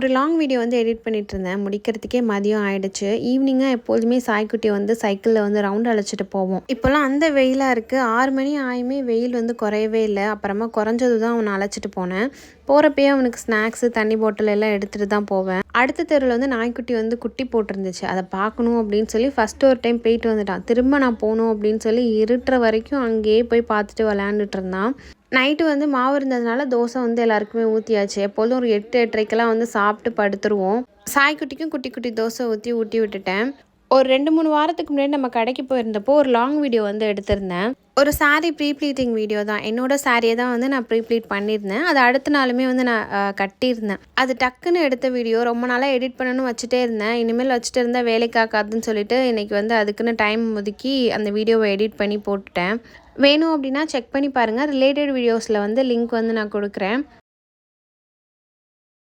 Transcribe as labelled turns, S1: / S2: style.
S1: ஒரு long video வந்து edit பண்ணிட்டு இருந்தேன். முடிக்கிறதுக்கே மதியம் ஆயிடுச்சு. ஈவினிங்காக எப்போதுமே சாய்க்குட்டியை வந்து சைக்கிளில் வந்து ரவுண்ட் அழைச்சிட்டு போவோம். இப்போல்லாம் அந்த வெயிலாக இருக்குது. 6 மணி ஆயுமே வெயில் வந்து குறையவே இல்லை. அப்புறமா குறைஞ்சது தான் அவனை அழைச்சிட்டு போனேன். போகிறப்பயே அவனுக்கு ஸ்நாக்ஸு, தண்ணி பாட்டில் எல்லாம் எடுத்துகிட்டு தான் போவேன். அடுத்த தெருவில் வந்து நாய்க்குட்டி வந்து குட்டி போட்டிருந்துச்சு. அதை பார்க்கணும் அப்படின்னு சொல்லி ஃபஸ்ட்டு ஒரு டைம் போயிட்டு வந்துட்டான். திரும்ப நான் போகணும் அப்படின்னு சொல்லி இருட்டுற வரைக்கும் அங்கேயே போய் பார்த்துட்டு விளையாண்டுட்டு இருந்தான். நைட்டு வந்து மாவு இருந்ததுனால தோசை வந்து எல்லாருக்குமே ஊற்றியாச்சு. எப்போதும் ஒரு 8, 8:30க்கெல்லாம் வந்து சாப்பிட்டு படுத்துருவோம். சாய்க்குட்டிக்கும் குட்டி குட்டி தோசை ஊற்றி விட்டுட்டேன். ஒரு 2-3 வாரத்துக்கு முன்னாடி நம்ம கடைக்கு போயிருந்தப்போ ஒரு லாங் வீடியோ வந்து எடுத்திருந்தேன். ஒரு சாரீ ப்ளீட்டிங் வீடியோ தான். என்னோட சாரியை தான் வந்து நான் ப்ளீட் பண்ணியிருந்தேன். அது அடுத்த நாளுமே வந்து நான் கட்டியிருந்தேன். அது டக்குன்னு எடுத்த வீடியோ. ரொம்ப நாளாக எடிட் பண்ணணும்னு வச்சுட்டே இருந்தேன். இனிமேல் வச்சுட்டு இருந்தால் வேலைக்காக்காதுன்னு சொல்லிட்டு இன்றைக்கி வந்து அதுக்குன்னு டைம் ஒதுக்கி அந்த வீடியோவை எடிட் பண்ணி போட்டுட்டேன். வேணும் அப்படின்னா செக் பண்ணி பாருங்கள். ரிலேட்டட் வீடியோஸில் வந்து லிங்க் வந்து நான் கொடுக்குறேன்.